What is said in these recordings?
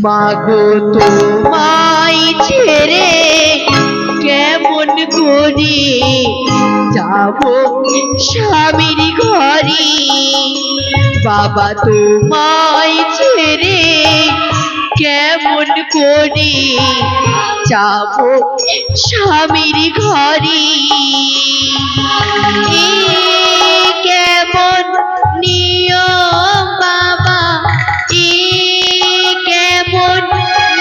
মাগো তোমায় ছেড়ে কেমন করে যাব স্বামীর ঘরে। বাবা তোমায় ছেড়ে কেমন করে যাব স্বামীর ঘরে। কেমন নিয়ম বাবা, কেমন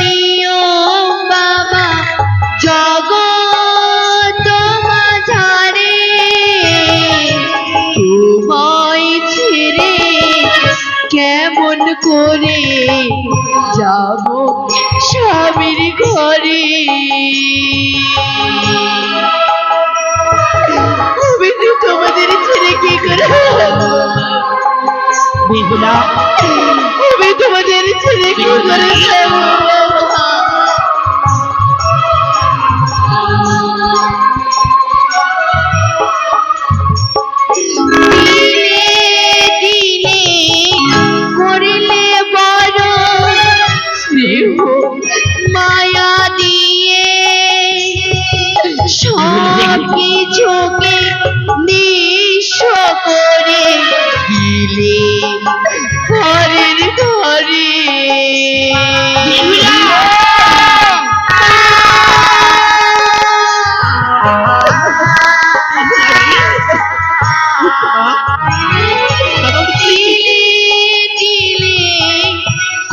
নিয়ম বাবা জগৎ মাঝারে। তোমায় ছেড়ে কেমন করে যাব স্বামীর ঘরে। তোমাদের ছেড়ে কি করে বেহুলা, আমি তোমাদের ছেড়ে কি করে যাব। করিলে বড় স্নেহ মায়া দিয়ে সব কিছুকে নিঃস্ব করে দিলে ঘরের ঘরে।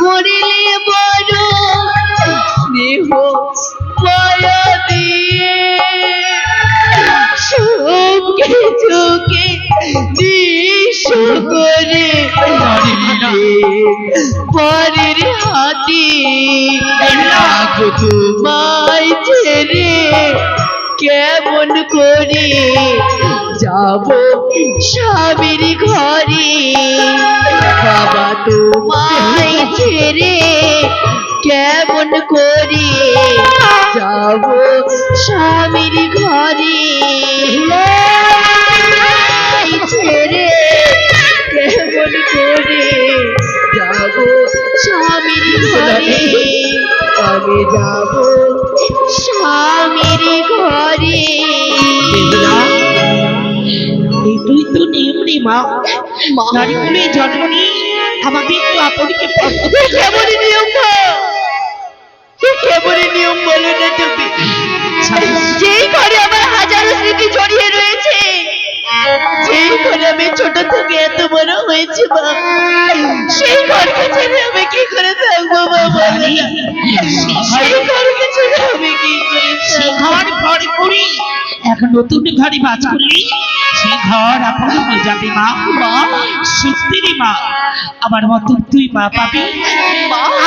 করিলে বড় স্নেহ মায়া দিয়ে সব কিছুকে নিঃস্ব করে পরের হাতে। তোমায় ছেড়ে কেমন করে যাব স্বামীর ঘরে। বাবা তোমায় ছেড়ে কেমন করে যাব স্বামীর ঘরে। ছেড়ে কেমন করে যাব স্বামীর ঘরে। আমি যাব স্বামীর ঘরে। তুই তো নিয়ম রে মা, নারী কুলে জন্ম নিয়ে আমাকে একটু আপনকে কেমন নিয়ম, কেমন নিয়ম বলো না তুমি। যেই ঘরে আমার হাজারো স্মৃতি জড়িয়ে রয়েছে, যেই ঘরে আমি ছোট থেকে এত বড় হয়েছি মা, সেই ঘরকে ছেড়ে আমি কি করে থাকবো বাবা। সেই ঘরকে ছেড়ে আমি কি করে সেই ঘর ঘরে করি এক নতুন ঘরে বাস করলি সেই ঘর আপন হয়ে যাবে মা। মা সত্যি রে মা, আমার মতন তুই মা পাবি,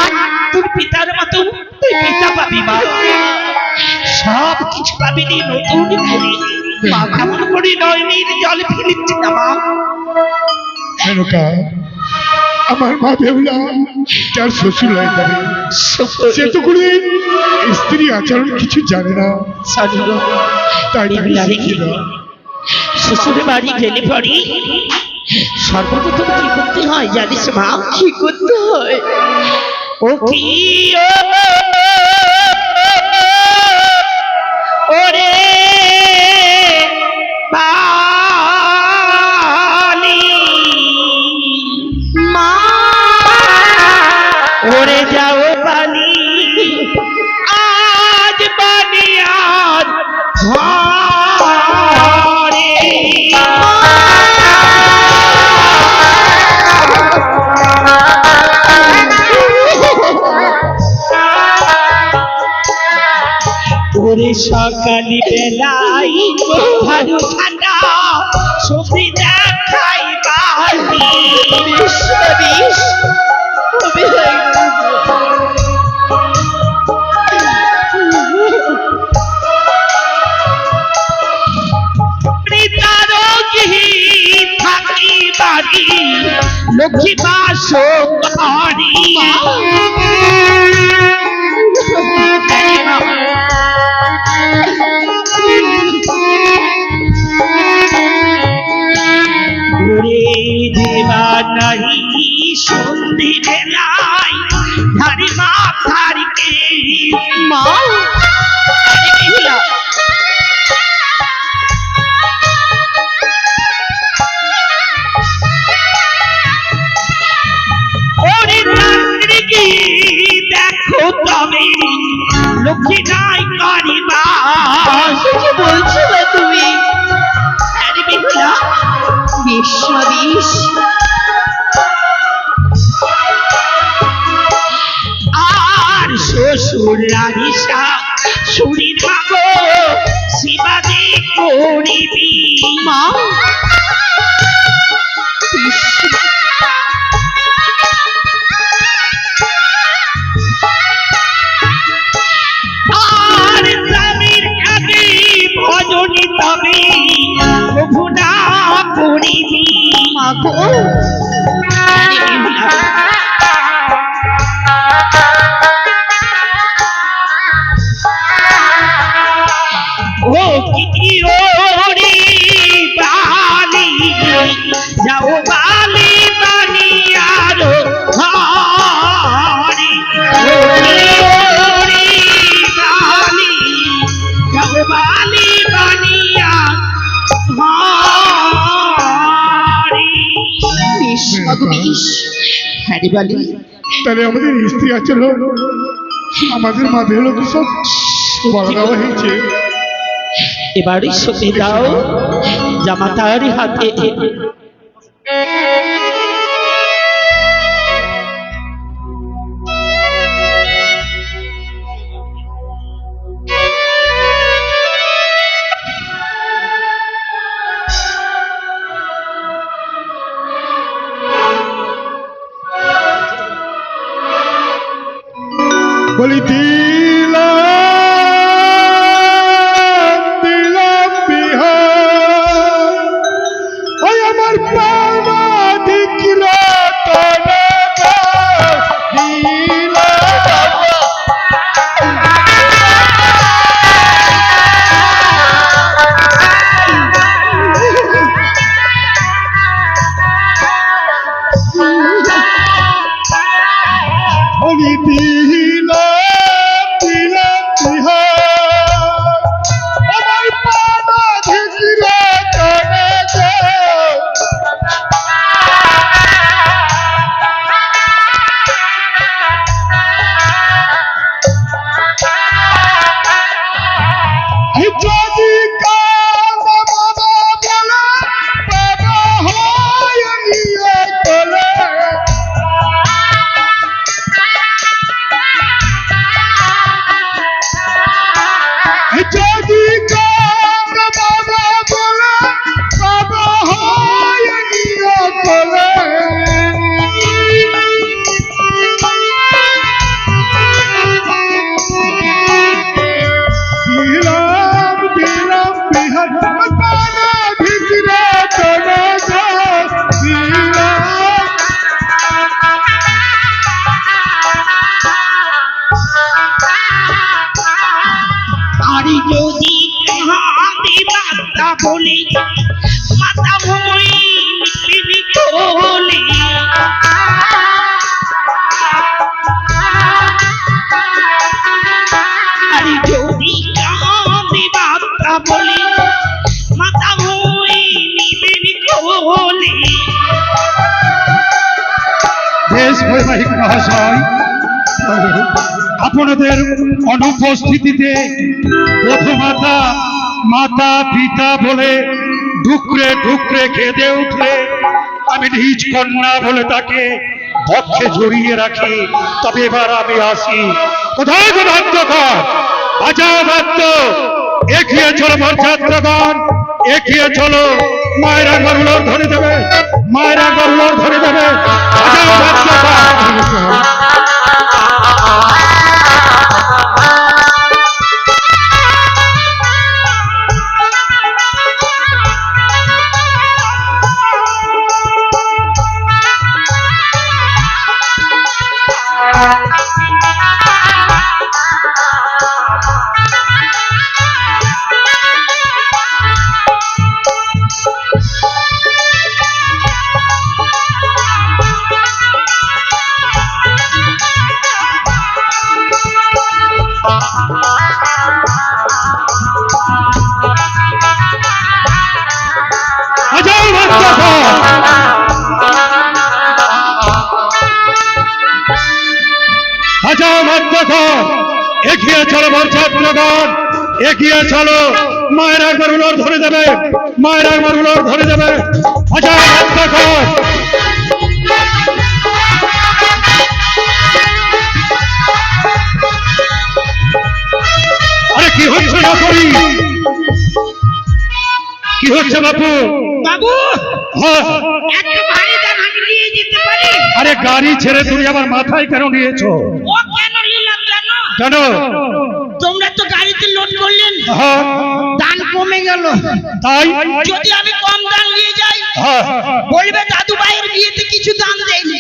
আর তোর পিতার মতন তুই পিতা পাবি মা। সব কিছু পাবি রে নতুন করে। মা কেমন করে নয়নের জলে ফেলিচ্ছি না মা। আমার মা বেহুলা যার শ্বশুর হয়ে যাবে, সে তো করে স্ত্রী আচরণ কিছু জানে না, তাই শ্বশুরের বাড়ি গেলে পরে সর্বপ্রথম কি করতে হয় জানিস মা? কি করতে হয়? ও কি ওরে মা, ওরে যাও বালি আজ বানিয়ার ঘরে। ওরে সকালি বেলায় ভালো ঠান্ডা সবজি দেখাই বালি। থাকি বাড়ি লক্ষ্মী বাস ঘরে। দেবা নাহি সন্ধি বেলায় ধারে আমি মাথার কে মা বেহুলা ওরে তান্ত্রিকি দেখো তবে লক্ষ্মী নাই করিবা সে কি বলছো মা তুমি? আরে বেহুলা বেশ মা বেশ। আর শ্বশুর রাধিসা সুরির মাগো শিবাদে করিবি মা বেশ। আর স্বামীর আগে ভজনী তবে প্রভু না করিবি মা গো আরে বেহুলা ও কি ওরে বালি যাও বালি বানিয়ার ঘরে ও কি ওরে বালি যাও বালি বানিয়ার ঘরে বেশ মা গো বেশ। হ্যাঁ রে বালি তাহলে আমাদের স্ত্রী আচরণ আমাদের মা বেহুলাকে সব বলা দেওয়া হয়েছে। এবারে সঁপে দাও জামাতার হাতে বলি দিলাম দিলাম বিহার ওই আমার পাওনা ধিকিল তনে দিলাম বলি দিলাম দিলাম বিহার আমার পাওনা ধিকিল তনে যদি কাম বাবা বলে বাবা হয় নিয়ে চলে যদি কাম বাবা বলে বাবা হয় নিয়ে চলে দিলাম দিলাম বিহার পানা ভিতরে চলে দিলাম আরে যদি কাহাদি মাতা বলে মাতা হই মিলি তোলে আরে যদি কাহাদি মাতা বলে মাতা হই মিলি তোলে বেশ বৈবাহিক মহাশয়, আপনাদের অনুপস্থিতিতে প্রথমাতা মাতা পিতা বলে ডুকরে ডুকরে কেঁদে উঠলে আমি নিজ কন্যা বলে তাকে বক্ষে জড়িয়ে রাখি। তবে এবার আমি আসি। কোথায় গো বাদ্যকর, বাজাও বাদ্য, এগিয়ে চলো বরযাত্রগণ, এগিয়ে চলো। মায়েরা গরুলোর ধরে দেবে, মায়েরা গরুলোর ধরে দেবে। বাজাও বাদ্যকর। বাজাও মাধ্যকর, এগিয়ে চলো বরযাত্রগণ, এগিয়ে চলো। মায়ের একবার উলট ধরে দেবে, মায়ের একবার উলট ধরে দেবে। বাজাও মাধ্যকর। আরে কি হচ্ছে না করি, কি হচ্ছে বাপু? বাবু হ্যাঁ, একটা ভারী দান আমি নিয়ে যেতে পারি? আরে গাড়ি ছেড়ে তুমি আমার মাথায় কেন নিয়েছো? ও কেন নিলাম জানো? কেন? তোমরা তো গাড়িতে লোড করলেন, হ্যাঁ, দান কমে গেল। তাই? যদি আমি কম দান নিয়ে যাই, হ্যাঁ, বলবে দাদু ভাইয়ের বিয়েতে কিছু দান দেয়নি,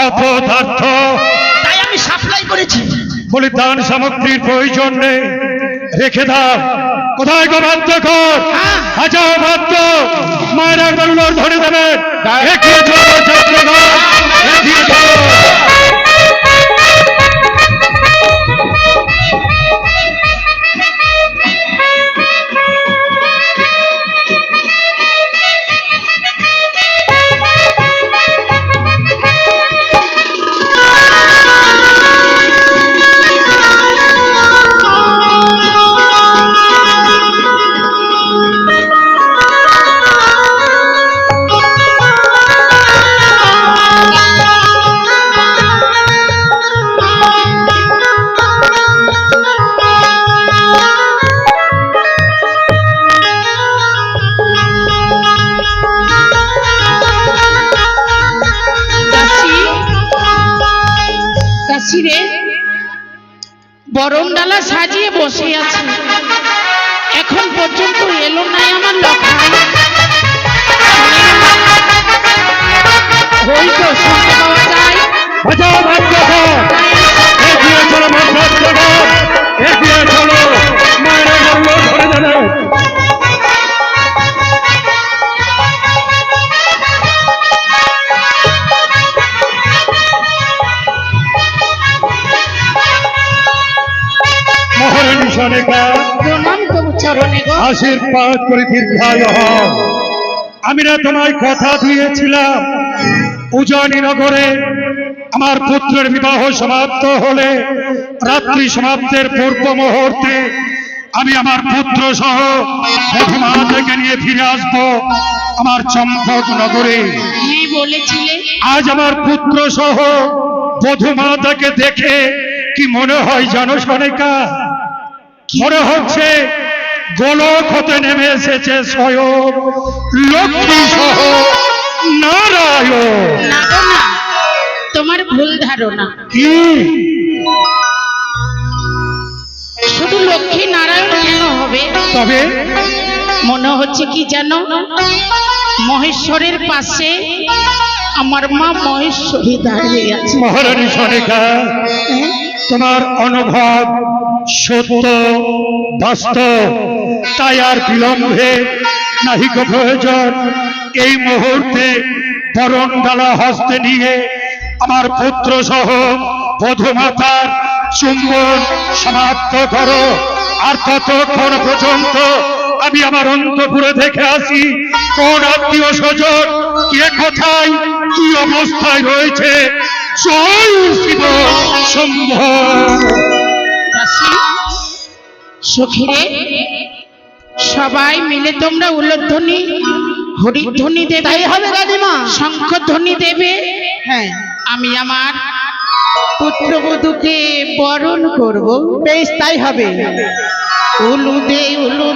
অপদার্থ। তাই আমি সাপ্লাই করেছি। বলি দান সামগ্রীর প্রয়োজন নেই, রেখে দাও। কোথায় গো বাদ্যকর? হাজার বাদ্য, মায়ের একবার উলট ধরে দেবে। এগিয়ে চলো ছাত্রগণ, এগিয়ে চলো। দাসী রে, বরণ ডালা সাজিয়ে বসে আছে, এখন পর্যন্ত এলো নাই আমার লক্ষা। ওই তো শুনতে পাওয়া যায়। বাজাও বাদ্যকর, এগিয়ে চলো ছাত্রগণ, এগিয়ে চলো। মায়ের একবার উলট ধরে দেবে। মহারানী সনেকা, প্রণাম তবু চরণে গো। আশীর্বাদ করে দীর্ঘায়ু হও। আমি না তোমায় কথা দিয়েছিলাম, উজানি নগরে আমার পুত্রের বিবাহ সমাপ্ত হলে রাত্রি সমাপ্তের পূর্ব মুহূর্তে আমি আমার পুত্র সহ বধূমা থেকে নিয়ে ফিরে আসবো আমার চম্পক নগরে। হ্যাঁ বলেছিলে। আজ আমার পুত্র সহ বধূমাতাকে দেখে কি মনে হয় জানো সনেকা? মনে হচ্ছে গোলক হতে নেমে এসেছে স্বয়ং লক্ষ্মী সহ নারায়ণ। না গো না, তোমার ভুল ধারণা। কি? শুধু লক্ষ্মী নারায়ণ কেন হবে? তবে মনে হচ্ছে কি জানো, মহেশ্বরের পাশে আমার মা মহেশ্বরী দাঁড়িয়ে আছে। মহারানী সনেকা, তোমার অনুভব সত্য বাস্তব, তাই আর বিলম্বে নাহিক প্রয়োজন। এই মুহূর্তে বরণ ডালা হস্তে নিয়ে আমার পুত্র সহ বধূমাতার চুম্বন সমাপ্ত করো। আর ততক্ষণ পর্যন্ত আমি আমার অন্তপুরে দেখে আসি কোন আত্মীয় স্বজন কে কোথায় কি অবস্থায় রয়েছে। জয় শিব শম্ভ। দাসী, সখীরে, সবাই মিলে তোমরা উলধ্বনি হরিধ্বনি দেবে। তাই হবে দাদিমা। শঙ্খধ্বনি দেবে। হ্যাঁ, আমি আমার পুত্রবধূকে বরণ করব। বেশ তাই হবে। উলুদে উলুদে